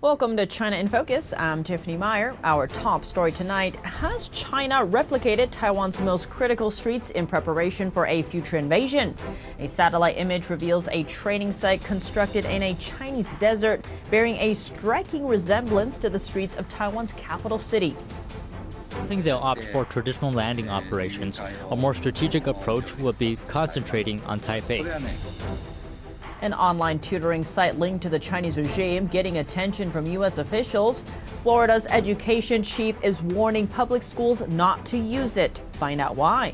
Welcome to China in Focus. I'm Tiffany Meyer. Our top story tonight: has China replicated Taiwan's most critical streets in preparation for a future invasion? A satellite image reveals a training site constructed in a Chinese desert, bearing a striking resemblance to the streets of Taiwan's capital city. I think they'll opt for traditional landing operations. A more strategic approach would be concentrating on Taipei. An online tutoring site linked to the Chinese regime getting attention from U.S. officials. Florida's education chief is warning public schools not to use it. Find out why.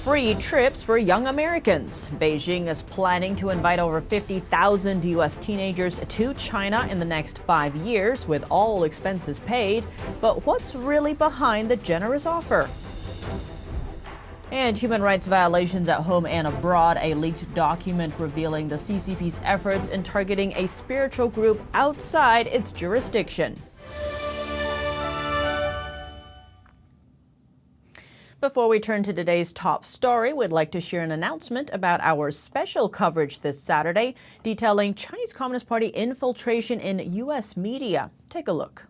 Free trips for young Americans. Beijing is planning to invite over 50,000 U.S. teenagers to China in the next 5 years, with all expenses paid. But what's really behind the generous offer? And human rights violations at home and abroad. A leaked document revealing the CCP's efforts in targeting a spiritual group outside its jurisdiction. Before we turn to today's top story, we'd like to share an announcement about our special coverage this Saturday, detailing Chinese Communist Party infiltration in U.S. media. Take a look.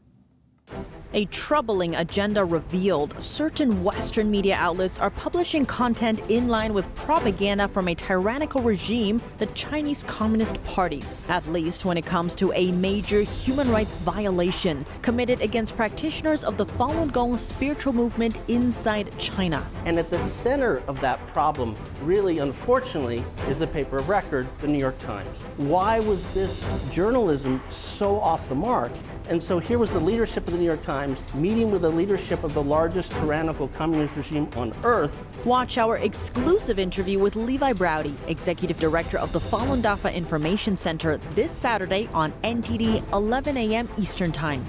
A troubling agenda revealed. Certain Western media outlets are publishing content in line with propaganda from a tyrannical regime, the Chinese Communist Party, at least when it comes to a major human rights violation committed against practitioners of the Falun Gong spiritual movement inside China. And at the center of that problem, really unfortunately, is the paper of record, the New York Times. Why was this journalism so off the mark? And so here was the leadership of the New York Times meeting with the leadership of the largest tyrannical communist regime on earth. Watch our exclusive interview with Levi Browdy, executive director of the Falun Dafa Information Center, this Saturday on NTD 11 a.m. Eastern Time.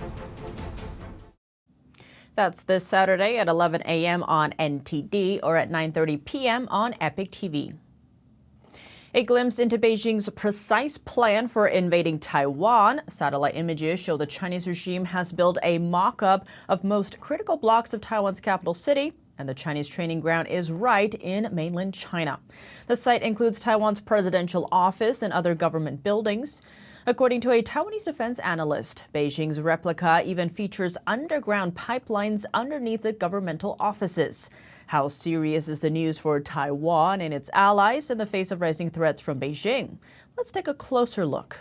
That's this Saturday at 11 a.m. on NTD or at 9:30 p.m. on Epic TV. A glimpse into Beijing's precise plan for invading Taiwan. Satellite images show the Chinese regime has built a mock-up of most critical blocks of Taiwan's capital city, and the Chinese training ground is right in mainland China. The site includes Taiwan's presidential office and other government buildings. According to a Taiwanese defense analyst, Beijing's replica even features underground pipelines underneath the governmental offices. How serious is the news for Taiwan and its allies in the face of rising threats from Beijing? Let's take a closer look.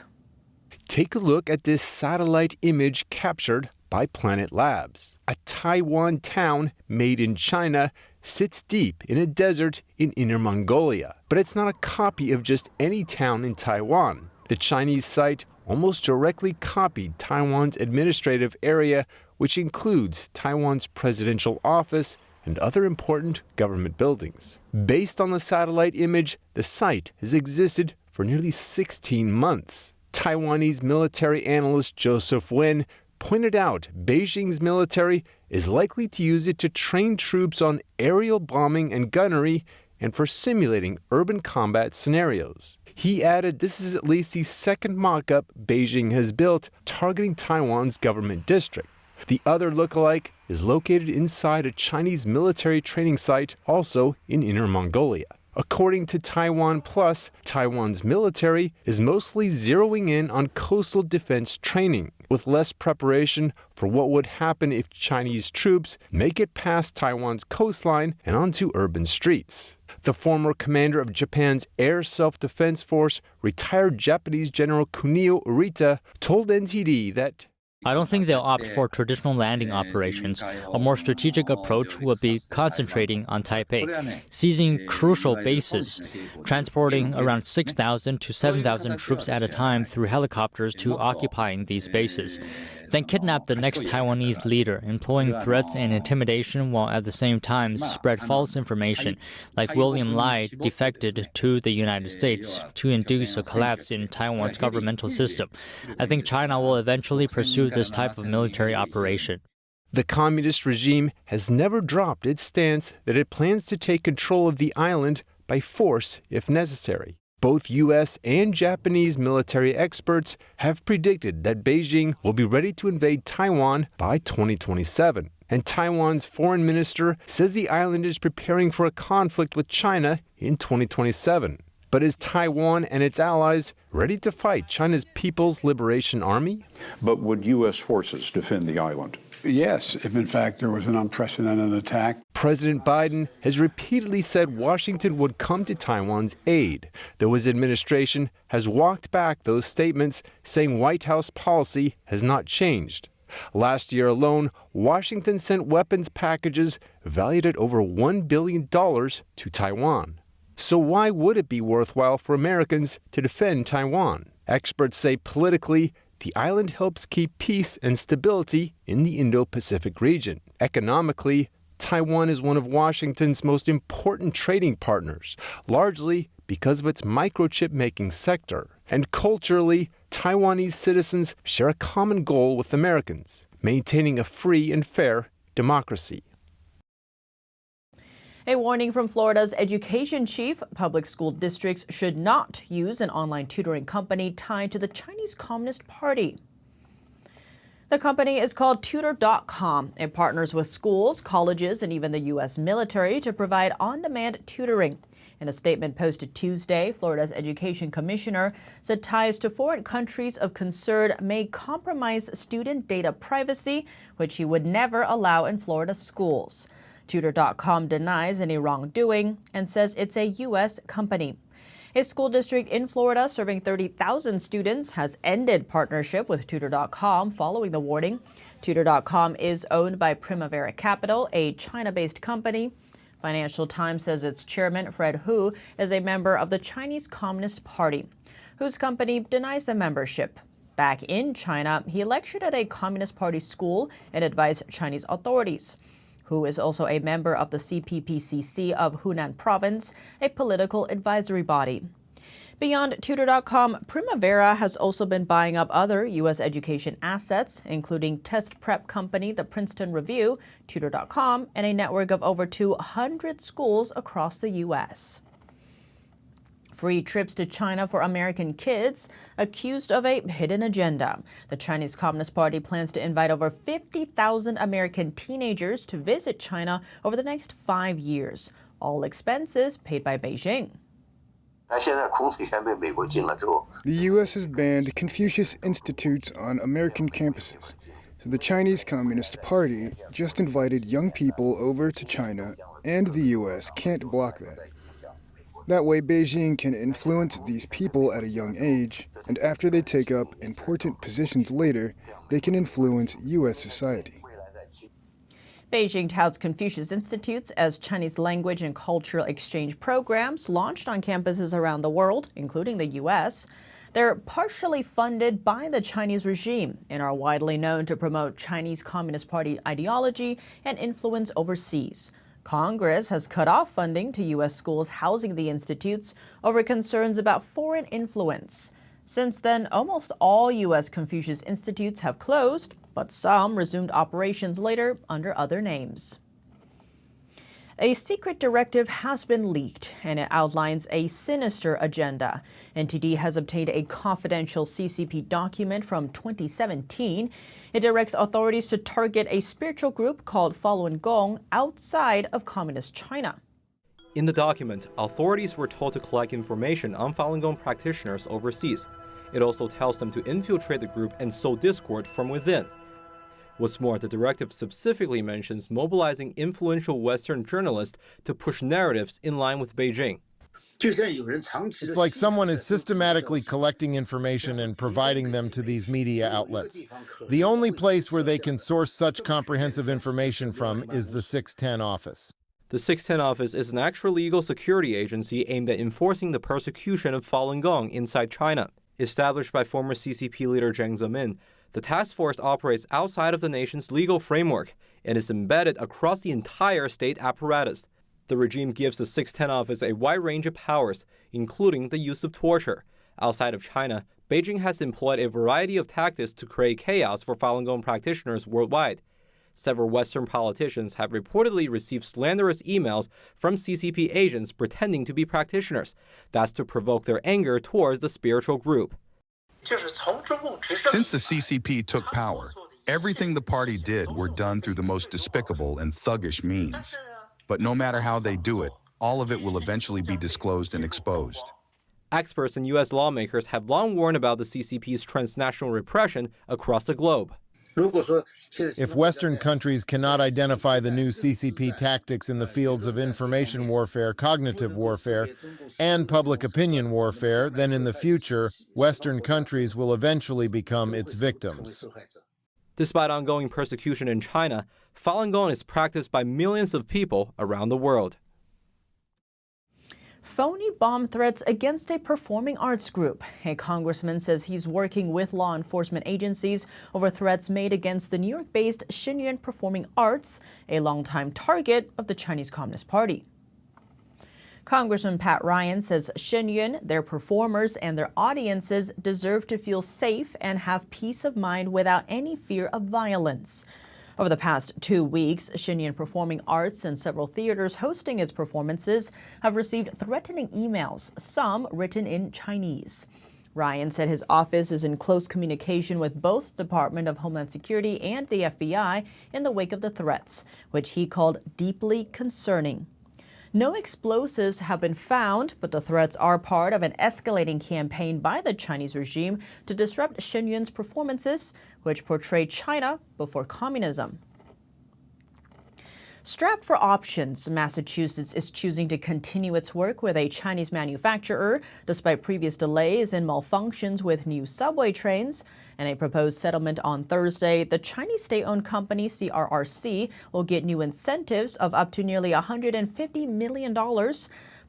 Take a look at this satellite image captured by Planet Labs. A Taiwan town made in China sits deep in a desert in Inner Mongolia. But it's not a copy of just any town in Taiwan. The Chinese site almost directly copied Taiwan's administrative area, which includes Taiwan's presidential office and other important government buildings. Based on the satellite image, the site has existed for nearly 16 months. Taiwanese military analyst Joseph Wen pointed out Beijing's military is likely to use it to train troops on aerial bombing and gunnery and for simulating urban combat scenarios. He added this is at least the second mock-up Beijing has built targeting Taiwan's government district. The other lookalike is located inside a Chinese military training site, also in Inner Mongolia. According to Taiwan Plus, Taiwan's military is mostly zeroing in on coastal defense training, with less preparation for what would happen if Chinese troops make it past Taiwan's coastline and onto urban streets. The former commander of Japan's Air Self-Defense Force, retired Japanese General Kunio Urita, told NTD that I don't think they'll opt for traditional landing operations. A more strategic approach would be concentrating on Taipei, seizing crucial bases, transporting around 6,000 to 7,000 troops at a time through helicopters to occupying these bases, then kidnap the next Taiwanese leader, employing threats and intimidation while at the same time spread false information, like William Lai defected to the United States to induce a collapse in Taiwan's governmental system. I think China will eventually pursue this type of military operation. The communist regime has never dropped its stance that it plans to take control of the island by force if necessary. Both U.S. and Japanese military experts have predicted that Beijing will be ready to invade Taiwan by 2027. And Taiwan's foreign minister says the island is preparing for a conflict with China in 2027. But is Taiwan and its allies ready to fight China's People's Liberation Army? But would U.S. forces defend the island? Yes, if in fact there was an unprecedented attack. President Biden has repeatedly said Washington would come to Taiwan's aid, though his administration has walked back those statements, saying White House policy has not changed. Last year alone, Washington sent weapons packages valued at over $1 billion to Taiwan. So why would it be worthwhile for Americans to defend Taiwan? Experts say politically, the island helps keep peace and stability in the Indo-Pacific region. Economically, Taiwan is one of Washington's most important trading partners, largely because of its microchip-making sector. And culturally, Taiwanese citizens share a common goal with Americans, maintaining a free and fair democracy. A warning from Florida's education chief: public school districts should not use an online tutoring company tied to the Chinese Communist Party. The company is called Tutor.com. It partners with schools, colleges, and even the U.S. military to provide on-demand tutoring. In a statement posted Tuesday, Florida's education commissioner said ties to foreign countries of concern may compromise student data privacy, which he would never allow in Florida schools. Tutor.com denies any wrongdoing and says it's a U.S. company. A school district in Florida serving 30,000 students has ended partnership with Tutor.com following the warning. Tutor.com is owned by Primavera Capital, a China-based company. Financial Times says its chairman, Fred Hu, is a member of the Chinese Communist Party, whose company denies the membership. Back in China, he lectured at a Communist Party school and advised Chinese authorities. Hu is also a member of the CPPCC of Hunan Province, a political advisory body. Beyond Tutor.com, Primavera has also been buying up other U.S. education assets, including test prep company The Princeton Review, Tutor.com, and a network of over 200 schools across the U.S. Free trips to China for American kids accused of a hidden agenda. The Chinese Communist Party plans to invite over 50,000 American teenagers to visit China over the next 5 years, all expenses paid by Beijing. The U.S. has banned Confucius Institutes on American campuses. So the Chinese Communist Party just invited young people over to China, and the U.S. can't block that. That way, Beijing can influence these people at a young age, and after they take up important positions later, they can influence U.S. society. Beijing touts Confucius Institutes as Chinese language and cultural exchange programs launched on campuses around the world, including the U.S. They're partially funded by the Chinese regime and are widely known to promote Chinese Communist Party ideology and influence overseas. Congress has cut off funding to U.S. schools housing the institutes over concerns about foreign influence. Since then, almost all U.S. Confucius Institutes have closed, but some resumed operations later under other names. A secret directive has been leaked, and it outlines a sinister agenda. NTD has obtained a confidential CCP document from 2017. It directs authorities to target a spiritual group called Falun Gong outside of Communist China. In the document, authorities were told to collect information on Falun Gong practitioners overseas. It also tells them to infiltrate the group and sow discord from within. What's more, the directive specifically mentions mobilizing influential Western journalists to push narratives in line with Beijing. It's like someone is systematically collecting information and providing them to these media outlets. The only place where they can source such comprehensive information from is the 610 office. The 610 office is an actual legal security agency aimed at enforcing the persecution of Falun Gong inside China. Established by former CCP leader Jiang Zemin, the task force operates outside of the nation's legal framework and is embedded across the entire state apparatus. The regime gives the 610 office a wide range of powers, including the use of torture. Outside of China, Beijing has employed a variety of tactics to create chaos for Falun Gong practitioners worldwide. Several Western politicians have reportedly received slanderous emails from CCP agents pretending to be practitioners. That's to provoke their anger towards the spiritual group. Since the CCP took power, everything the party did were done through the most despicable and thuggish means. But no matter how they do it, all of it will eventually be disclosed and exposed. Experts and U.S. lawmakers have long warned about the CCP's transnational repression across the globe. If Western countries cannot identify the new CCP tactics in the fields of information warfare, cognitive warfare, and public opinion warfare, then in the future, Western countries will eventually become its victims. Despite ongoing persecution in China, Falun Gong is practiced by millions of people around the world. Phony bomb threats against a performing arts group. A congressman says he's working with law enforcement agencies over threats made against the New York-based Shen Performing Arts, a longtime target of the Chinese Communist Party. Congressman Pat Ryan says Shen, their performers, and their audiences deserve to feel safe and have peace of mind without any fear of violence. Over the past 2 weeks, Shen Performing Arts and several theaters hosting its performances have received threatening emails, some written in Chinese. Ryan said his office is in close communication with both the Department of Homeland Security and the FBI in the wake of the threats, which he called deeply concerning. No explosives have been found, but the threats are part of an escalating campaign by the Chinese regime to disrupt Shen performances, which portray China before communism. Strapped for options, Massachusetts is choosing to continue its work with a Chinese manufacturer despite previous delays and malfunctions with new subway trains. In a proposed settlement on Thursday, the Chinese state-owned company CRRC will get new incentives of up to nearly $150 million,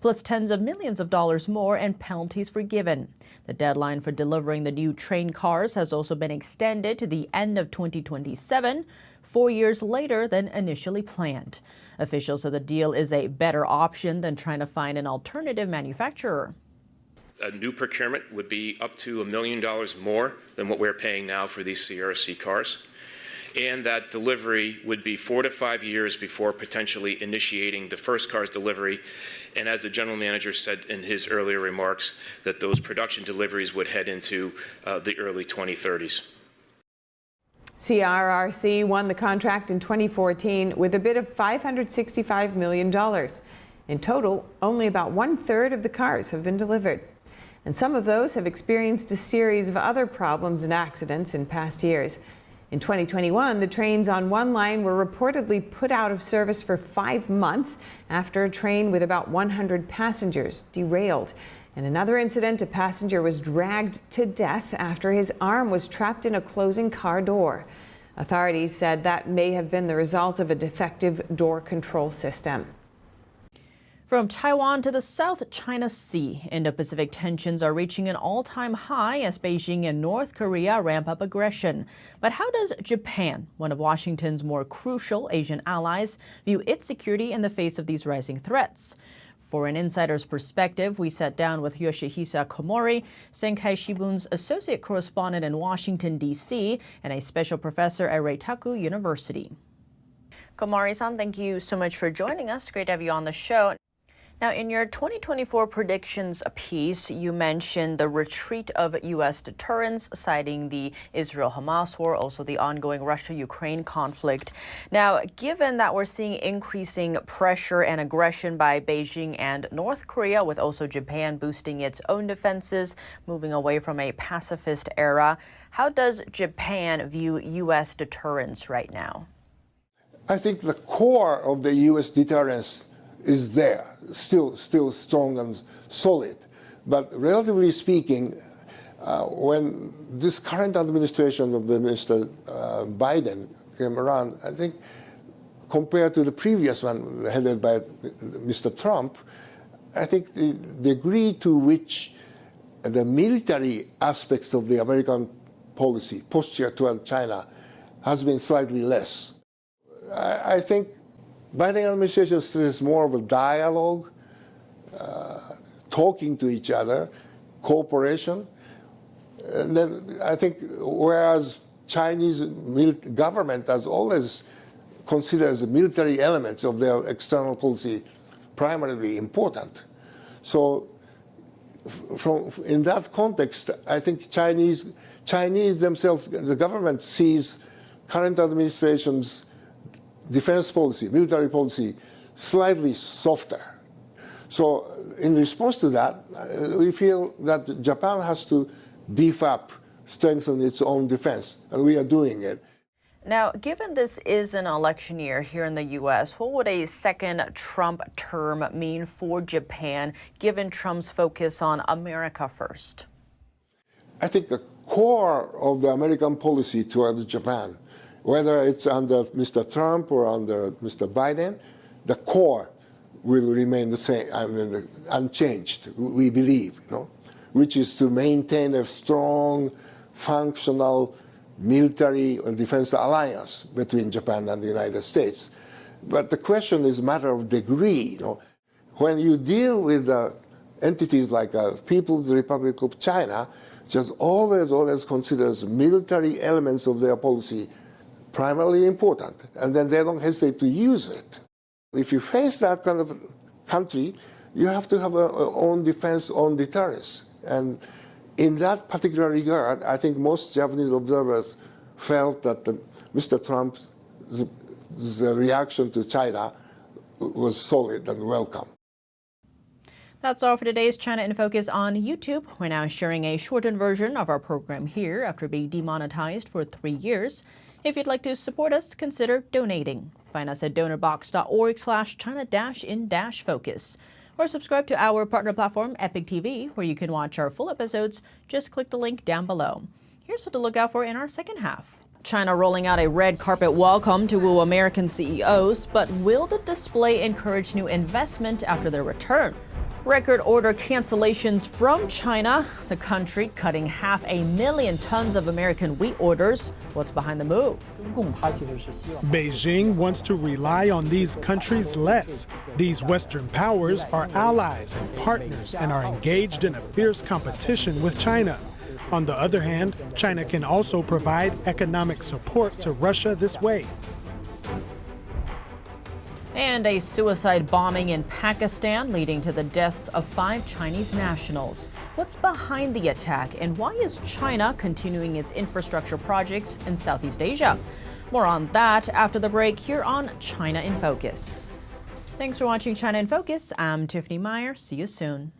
plus tens of millions of dollars more and penalties forgiven. The deadline for delivering the new train cars has also been extended to the end of 2027, 4 years later than initially planned. Officials said the deal is a better option than trying to find an alternative manufacturer. A new procurement would be up to $1 million more than what we're paying now for these CRC cars. And that delivery would be 4 to 5 years before potentially initiating the first car's delivery. And as the general manager said in his earlier remarks, that those production deliveries would head into the early 2030s. CRRC won the contract in 2014 with a bid of $565 million. In total, only about 1/3 of the cars have been delivered. And some of those have experienced a series of other problems and accidents in past years. In 2021, the trains on one line were reportedly put out of service for 5 months after a train with about 100 passengers derailed. In another incident, a passenger was dragged to death after his arm was trapped in a closing car door. Authorities said that may have been the result of a defective door control system. From Taiwan to the South China Sea, Indo-Pacific tensions are reaching an all-time high as Beijing and North Korea ramp up aggression. But how does Japan, one of Washington's more crucial Asian allies, view its security in the face of these rising threats? For an insider's perspective, we sat down with Yoshihisa Komori, Senkai Shibun's associate correspondent in Washington, D.C., and a special professor at Reitaku University. Komori-san, thank you so much for joining us. Great to have you on the show. Now, in your 2024 predictions piece, you mentioned the retreat of U.S. deterrence, citing the Israel-Hamas war, also the ongoing Russia-Ukraine conflict. Now, given that we're seeing increasing pressure and aggression by Beijing and North Korea, with also Japan boosting its own defenses, moving away from a pacifist era, how does Japan view U.S. deterrence right now? I think the core of the U.S. deterrence is there, still strong and solid. But relatively speaking, when this current administration of Mr. Biden came around, I think compared to the previous one headed by Mr. Trump, I think the degree to which the military aspects of the American policy, posture toward China, has been slightly less. I think Biden administration is more of a dialogue, talking to each other, cooperation. And then I think whereas Chinese government has always considers the military elements of their external policy primarily important. So in that context, I think Chinese themselves, the government sees current administration's defense policy, military policy, slightly softer. So in response to that, we feel that Japan has to beef up, strengthen its own defense, and we are doing it. Now, given this is an election year here in the U.S., what would a second Trump term mean for Japan, given Trump's focus on America first? I think the core of the American policy towards Japan, whether it's under Mr. Trump or under Mr. Biden, the core will remain the same, unchanged, we believe, which is to maintain a strong, functional military and defense alliance between Japan and the United States. But the question is a matter of degree. When you deal with entities like People's Republic of China, just always considers military elements of their policy primarily important, and then they don't hesitate to use it. If you face that kind of country, you have to have own defense, own deterrence. And in that particular regard, I think most Japanese observers felt that Mr. Trump's reaction to China was solid and welcome. That's all for today's China in Focus on YouTube. We're now sharing a shortened version of our program here after being demonetized for 3 years. If you'd like to support us, consider donating. Find us at donorbox.org/China-in-focus. Or subscribe to our partner platform, Epic TV, where you can watch our full episodes. Just click the link down below. Here's what to look out for in our second half. China rolling out a red carpet welcome to woo American CEOs, but will the display encourage new investment after their return? Record order cancellations from China, the country cutting 500,000 tons of American wheat orders. What's behind the move? Beijing wants to rely on these countries less. These Western powers are allies and partners and are engaged in a fierce competition with China. On the other hand, China can also provide economic support to Russia this way. And a suicide bombing in Pakistan leading to the deaths of 5 Chinese nationals. What's behind the attack, and why is China continuing its infrastructure projects in Southeast Asia? More on that after the break here on China in Focus. Thanks for watching China in Focus. I'm Tiffany Meyer. See you soon.